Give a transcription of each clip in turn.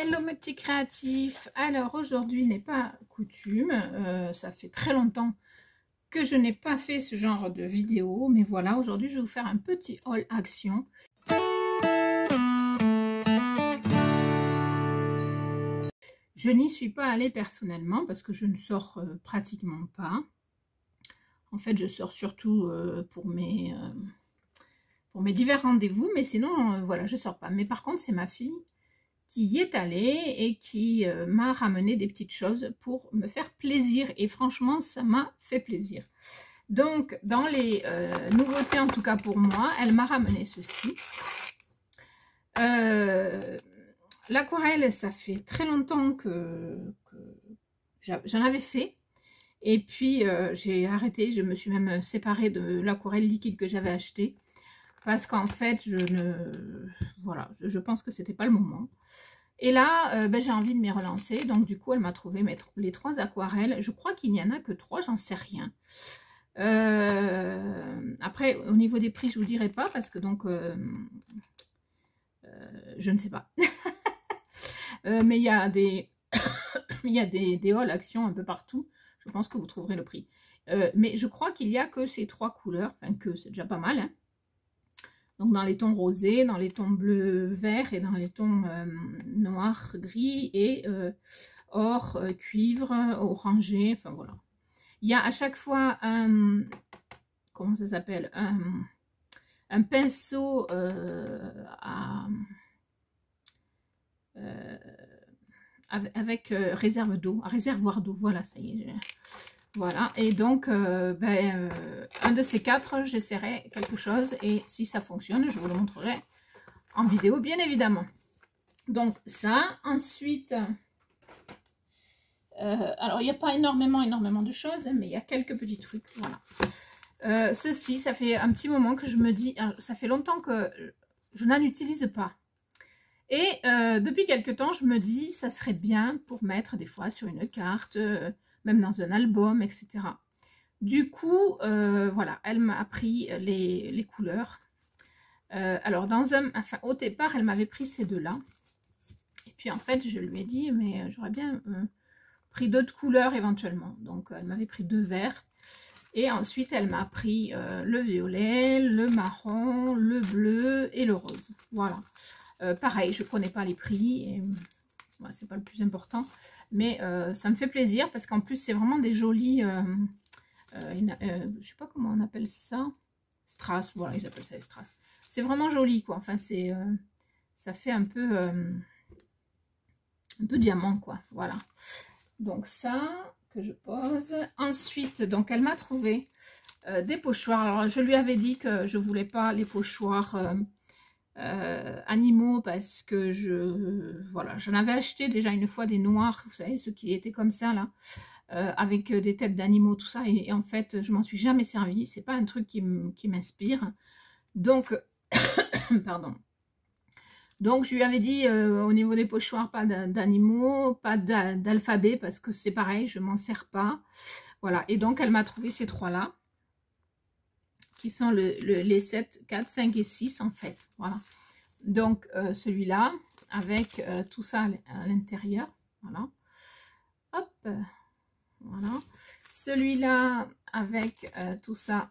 Hello mes petits créatifs. Alors aujourd'hui n'est pas coutume, ça fait très longtemps que je n'ai pas fait ce genre de vidéo, mais voilà, aujourd'hui je vais vous faire un petit haul action. Je n'y suis pas allée personnellement parce que je ne sors pratiquement pas. En fait, je sors surtout pour mes divers rendez-vous, mais sinon, voilà, je sors pas. Mais par contre, c'est ma fille qui y est allée et qui m'a ramené des petites choses pour me faire plaisir. Et franchement, ça m'a fait plaisir. Donc, dans les nouveautés, en tout cas pour moi, elle m'a ramené ceci. L'aquarelle, ça fait très longtemps que j'en avais fait. Et puis, j'ai arrêté. Je me suis même séparée de l'aquarelle liquide que j'avais acheté. Parce qu'en fait, voilà, je pense que c'était pas le moment. Et là, j'ai envie de m'y relancer. Donc, du coup, elle m'a trouvé les 3 aquarelles. Je crois qu'il n'y en a que 3, j'en sais rien. Après, au niveau des prix, je ne vous dirai pas parce que donc, je ne sais pas. Mais il y a des hauls actions un peu partout. Je pense que vous trouverez le prix. Mais je crois qu'il n'y a que ces 3 couleurs. Enfin, que c'est déjà pas mal, hein. Donc dans les tons rosés, dans les tons bleu vert et dans les tons noir, gris et or, cuivre, orangé, enfin voilà. Il y a à chaque fois un, comment ça s'appelle, un pinceau avec réserve d'eau, réservoir d'eau, voilà, ça y est. Voilà, et donc, un de ces 4, j'essaierai quelque chose, et si ça fonctionne, je vous le montrerai en vidéo, bien évidemment. Donc, ça, ensuite, alors, il n'y a pas énormément de choses, mais il y a quelques petits trucs, voilà. Ceci, ça fait un petit moment que je me dis, ça fait longtemps que je n'en utilise pas. Et depuis quelques temps, je me dis, ça serait bien pour mettre des fois sur une carte, même dans un album, etc. Du coup, voilà, elle m'a appris les couleurs. Alors, au départ, elle m'avait pris ces 2-là. Et puis, en fait, je lui ai dit, mais j'aurais bien pris d'autres couleurs éventuellement. Donc, elle m'avait pris 2 verts. Et ensuite, elle m'a pris le violet, le marron, le bleu et le rose. Voilà. Pareil, je ne connais pas les prix. Et ouais, c'est pas le plus important. Mais ça me fait plaisir parce qu'en plus, c'est vraiment des jolis... je sais pas comment on appelle ça. Strass, voilà, ils appellent ça les strass. C'est vraiment joli, quoi. Enfin, ça fait un peu diamant, quoi. Voilà. Donc, ça, que je pose. Ensuite, donc, elle m'a trouvé des pochoirs. Alors, je lui avais dit que je voulais pas les pochoirs... animaux parce que voilà, j'en avais acheté déjà une fois des noirs, vous savez, ceux qui étaient comme ça là, avec des têtes d'animaux, tout ça, et en fait je m'en suis jamais servi, c'est pas un truc qui m'inspire, donc pardon, donc je lui avais dit au niveau des pochoirs, pas d'animaux, pas d'alphabet, parce que c'est pareil, je m'en sers pas, voilà, et donc elle m'a trouvé ces 3 là qui sont les 7, 4, 5 et 6 en fait, voilà. Donc, celui-là, avec tout ça à l'intérieur, voilà. Hop, voilà. Celui-là, avec tout ça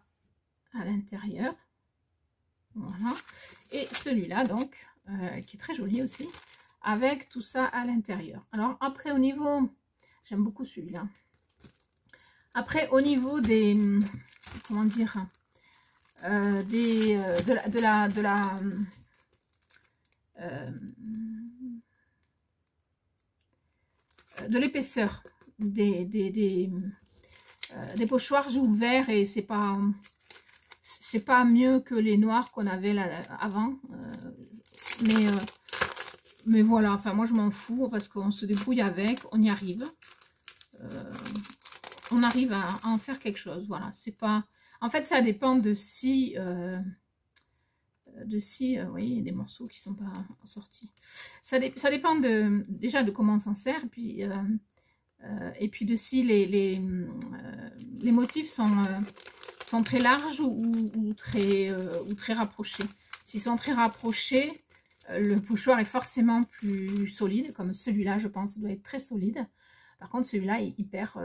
à l'intérieur, voilà. Et celui-là, donc, qui est très joli aussi, avec tout ça à l'intérieur. Alors, après, au niveau, j'aime beaucoup celui-là. Après, au niveau des, comment dire... de l'épaisseur des pochoirs ouverts, et c'est pas mieux que les noirs qu'on avait là avant, mais voilà, enfin moi je m'en fous parce qu'on se débrouille avec, on y arrive, on arrive à en faire quelque chose, voilà, c'est pas... En fait, ça dépend de si... vous voyez, il y a des morceaux qui ne sont pas sortis. Ça dépend déjà de comment on s'en sert, et puis de si les motifs sont très larges ou très rapprochés. S'ils sont très rapprochés, le pochoir est forcément plus solide, comme celui-là, je pense, doit être très solide. Par contre, celui-là est hyper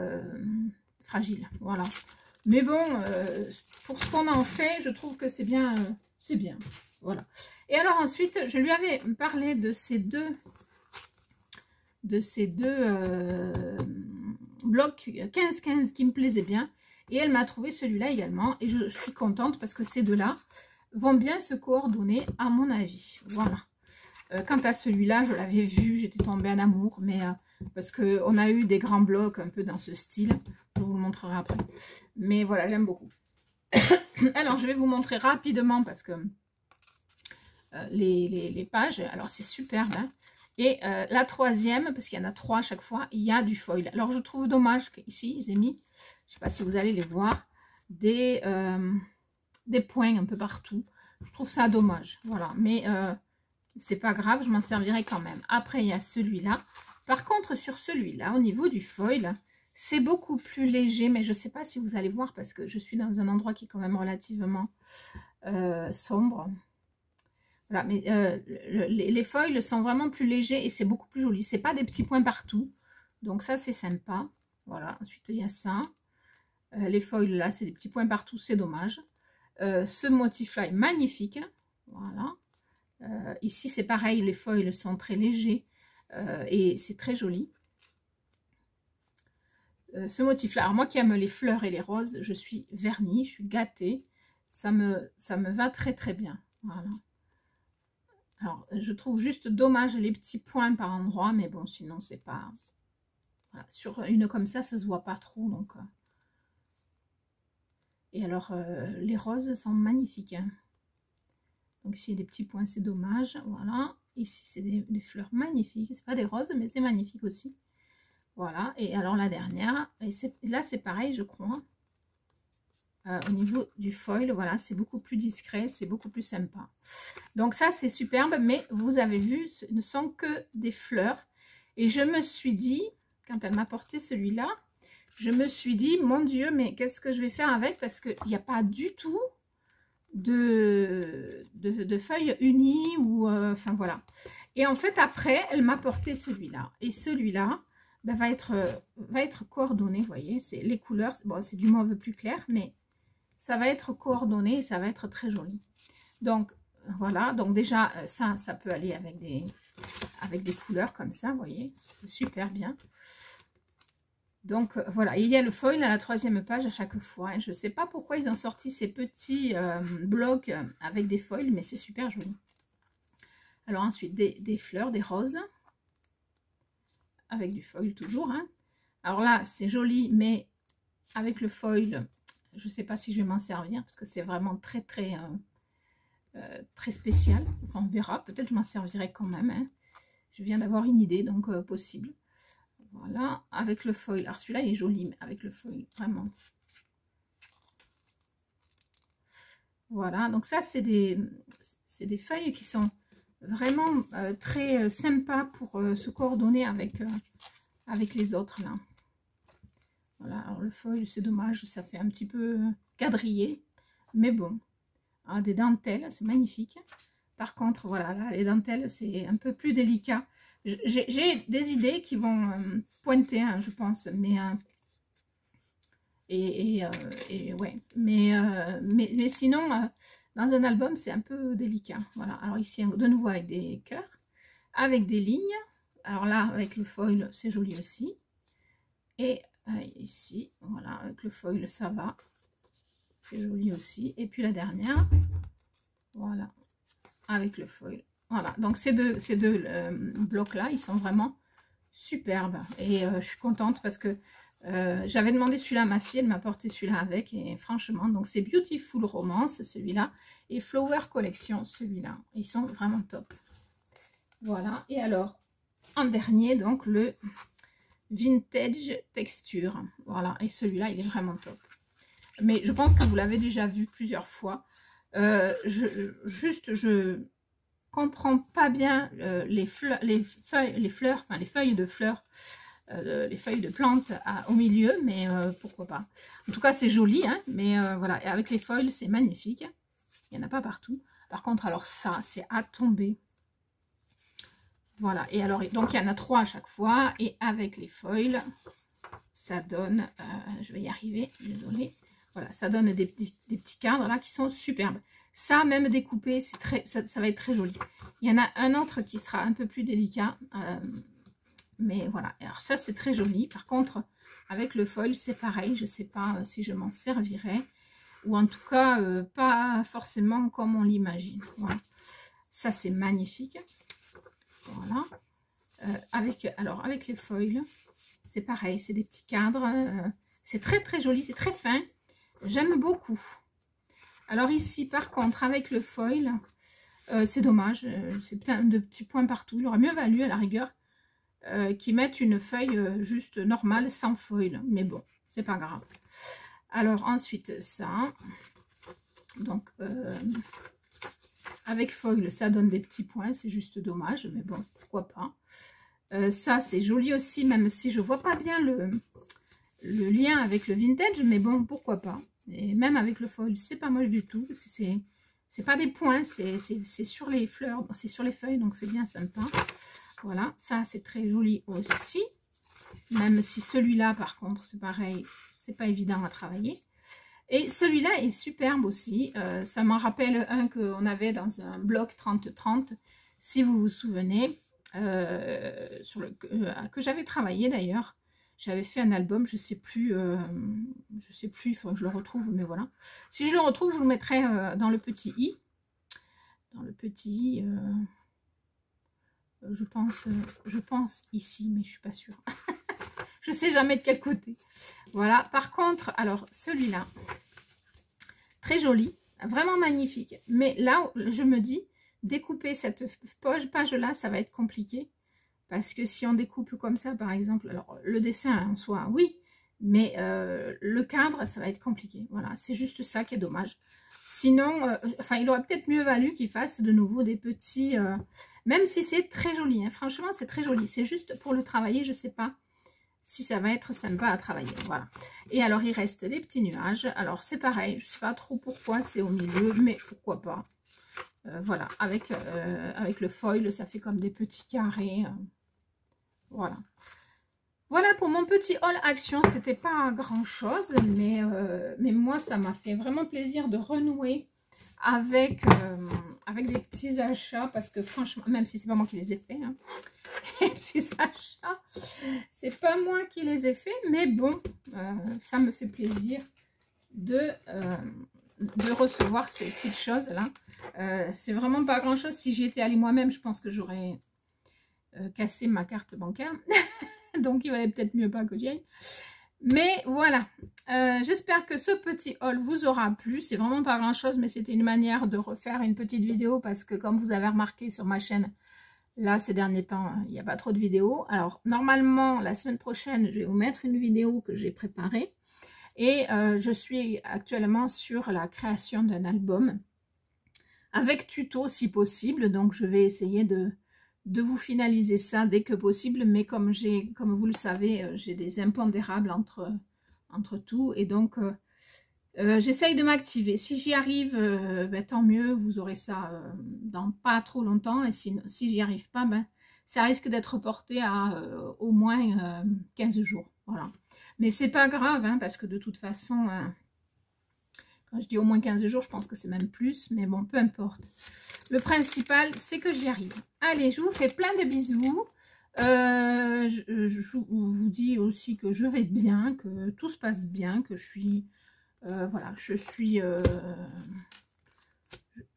fragile, voilà. Mais bon, pour ce qu'on en fait, je trouve que c'est bien, voilà. Et alors ensuite, je lui avais parlé de ces deux blocs 15-15 qui me plaisaient bien. Et elle m'a trouvé celui-là également. Et je suis contente parce que ces deux-là vont bien se coordonner à mon avis. Voilà. Quant à celui-là, je l'avais vu, j'étais tombée en amour. Mais parce qu'on a eu des grands blocs un peu dans ce style. Je vous le montrerai après. Mais voilà, j'aime beaucoup. Alors, je vais vous montrer rapidement parce que les pages, alors c'est superbe. Hein. Et la troisième, parce qu'il y en a 3 à chaque fois, il y a du foil. Alors, je trouve dommage qu'ici, ils aient mis, je ne sais pas si vous allez les voir, des points un peu partout. Je trouve ça dommage. Voilà, mais c'est pas grave, je m'en servirai quand même. Après, il y a celui-là. Par contre, sur celui-là, au niveau du foil, c'est beaucoup plus léger, mais je ne sais pas si vous allez voir parce que je suis dans un endroit qui est quand même relativement sombre. Voilà, mais les foils sont vraiment plus légers et c'est beaucoup plus joli. C'est pas des petits points partout. Donc ça, c'est sympa. Voilà, ensuite, il y a ça. Les foils, là, c'est des petits points partout. C'est dommage. Ce motif-là est magnifique. Voilà. Ici, c'est pareil. Les foils sont très légers et c'est très joli. Ce motif-là, alors moi qui aime les fleurs et les roses, je suis vernie, je suis gâtée. Ça me va très, très bien. Voilà. Alors, je trouve juste dommage les petits points par endroit, mais bon, sinon, c'est pas... Voilà. Sur une comme ça se voit pas trop, donc... Et alors, les roses sont magnifiques. Hein. Donc, ici, il y a des petits points, c'est dommage. Voilà. Ici, c'est des fleurs magnifiques. C'est pas des roses, mais c'est magnifique aussi. Voilà. Et alors, la dernière, et là, c'est pareil, je crois. Au niveau du foil, voilà, c'est beaucoup plus discret, c'est beaucoup plus sympa. Donc ça, c'est superbe, mais vous avez vu, ce ne sont que des fleurs. Et je me suis dit, quand elle m'a porté celui-là, je me suis dit, mon Dieu, mais qu'est-ce que je vais faire avec? Parce qu'il n'y a pas du tout de feuilles unies, ou enfin voilà. Et en fait, après, elle m'a porté celui-là. Et celui-là, ben, va être coordonné, vous voyez, les couleurs, bon, c'est du mauve plus clair, mais... ça va être coordonné et ça va être très joli. Donc, voilà. Donc, déjà, ça peut aller avec des couleurs comme ça, vous voyez. C'est super bien. Donc, voilà. Il y a le foil à la 3e page à chaque fois. Hein. Je ne sais pas pourquoi ils ont sorti ces petits blocs avec des foils, mais c'est super joli. Alors, ensuite, des fleurs, des roses. Avec du foil toujours. Hein. Alors là, c'est joli, mais avec le foil... je ne sais pas si je vais m'en servir parce que c'est vraiment très spécial. Enfin, on verra. Peut-être je m'en servirai quand même. Hein. Je viens d'avoir une idée, donc possible. Voilà, avec le foil. Alors celui-là, il est joli, mais avec le foil, vraiment. Voilà, donc ça, c'est des feuilles qui sont vraiment très sympas pour se coordonner avec les autres, là. Voilà, alors le foil, c'est dommage, ça fait un petit peu quadrillé, mais bon. Alors, des dentelles, c'est magnifique. Par contre, voilà, là, les dentelles, c'est un peu plus délicat. J'ai des idées qui vont pointer, hein, je pense, mais... ouais, mais sinon, dans un album, c'est un peu délicat. Voilà, alors ici, de nouveau avec des cœurs, avec des lignes. Alors là, avec le foil, c'est joli aussi. Et... ici, voilà, avec le foil, ça va. C'est joli aussi. Et puis la dernière, voilà, avec le foil. Voilà, donc ces deux blocs-là, ils sont vraiment superbes. Et je suis contente parce que j'avais demandé celui-là à ma fille, elle m'a porté celui-là avec. Et franchement, donc c'est Beautiful Romance, celui-là. Et Flower Collection, celui-là. Ils sont vraiment top. Voilà, et alors, en dernier, donc le... Vintage Texture, voilà, et celui-là il est vraiment top, mais je pense que vous l'avez déjà vu plusieurs fois. Je comprends pas bien les feuilles de fleurs, les feuilles de plantes au milieu, mais pourquoi pas. En tout cas c'est joli, hein, mais voilà, et avec les foils c'est magnifique, il n'y en a pas partout. Par contre, alors ça c'est à tomber. Voilà, et alors, donc il y en a 3 à chaque fois, et avec les foils, ça donne, je vais y arriver, désolée, voilà, ça donne des petits cadres là qui sont superbes. Ça, même découpé, c'est très, ça va être très joli. Il y en a un autre qui sera un peu plus délicat, mais voilà, alors ça c'est très joli. Par contre, avec le foil, c'est pareil, je ne sais pas si je m'en servirai, ou en tout cas, pas forcément comme on l'imagine. Voilà, ça c'est magnifique. Voilà, avec les foils, c'est pareil, c'est des petits cadres, c'est très très joli, c'est très fin, j'aime beaucoup. Alors ici, par contre, avec le foil, c'est dommage, c'est plein de petits points partout. Il aurait mieux valu, à la rigueur, qu'ils mettent une feuille juste normale, sans foil. Mais bon, c'est pas grave. Alors ensuite, ça. Donc, avec foil, ça donne des petits points, c'est juste dommage. Mais bon, pourquoi pas. Ça, c'est joli aussi, même si je vois pas bien le lien avec le vintage. Mais bon, pourquoi pas. Et même avec le foil, c'est pas moche du tout. C'est pas des points, c'est sur les fleurs, c'est sur les feuilles, donc c'est bien sympa. Voilà, ça c'est très joli aussi. Même si celui-là, par contre, c'est pareil, c'est pas évident à travailler. Et celui-là est superbe aussi. Ça m'en rappelle un qu'on avait dans un bloc 30-30, si vous vous souvenez, que j'avais travaillé d'ailleurs. J'avais fait un album, je sais plus, il faut que je le retrouve, mais voilà. Si je le retrouve, je vous le mettrai dans le petit i. Dans le petit i, je pense ici, mais je suis pas sûre. Je sais jamais de quel côté. Voilà, par contre, alors celui-là, très joli, vraiment magnifique. Mais là, je me dis, découper cette page-là, ça va être compliqué. Parce que si on découpe comme ça, par exemple, alors le dessin en soi, oui, mais le cadre, ça va être compliqué. Voilà, c'est juste ça qui est dommage. Sinon, enfin, il aurait peut-être mieux valu qu'il fasse de nouveau des petits... même si c'est très joli, hein, franchement, c'est très joli. C'est juste pour le travailler, je ne sais pas si ça va être sympa à travailler. Voilà. Et alors, il reste les petits nuages. Alors, c'est pareil, je ne sais pas trop pourquoi c'est au milieu, mais pourquoi pas. Voilà, avec le foil, ça fait comme des petits carrés. Voilà. Voilà pour mon petit haul action. C'était pas grand chose, mais moi ça m'a fait vraiment plaisir de renouer avec des petits achats, parce que franchement, même si c'est pas moi qui les ai faits, hein, les petits achats, c'est pas moi qui les ai faits, mais bon, ça me fait plaisir de recevoir ces petites choses là. C'est vraiment pas grand chose. Si j'y étais allée moi-même, je pense que j'aurais casser ma carte bancaire. Donc il valait peut-être mieux pas que j'y aille. Mais voilà, j'espère que ce petit haul vous aura plu. C'est vraiment pas grand chose, mais c'était une manière de refaire une petite vidéo, parce que comme vous avez remarqué sur ma chaîne, là ces derniers temps, il n'y a pas trop de vidéos. Alors normalement, la semaine prochaine, je vais vous mettre une vidéo que j'ai préparée. Et je suis actuellement sur la création d'un album avec tuto si possible. Donc je vais essayer de vous finaliser ça dès que possible, mais comme vous le savez, j'ai des impondérables entre tout, et donc j'essaye de m'activer. Si j'y arrive, ben, tant mieux, vous aurez ça dans pas trop longtemps, et si j'y arrive pas, ben, ça risque d'être reporté à au moins 15 jours. Voilà. Mais c'est pas grave, hein, parce que de toute façon, quand je dis au moins 15 jours, je pense que c'est même plus, mais bon, peu importe. Le principal, c'est que j'y arrive. Allez, je vous fais plein de bisous. Je vous dis aussi que je vais bien, que tout se passe bien, que je suis... voilà,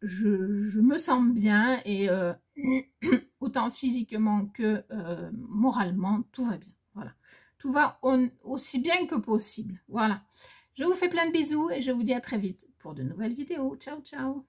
je me sens bien, et autant physiquement que moralement, tout va bien. Voilà, tout va aussi bien que possible. Voilà, je vous fais plein de bisous et je vous dis à très vite pour de nouvelles vidéos. Ciao, ciao.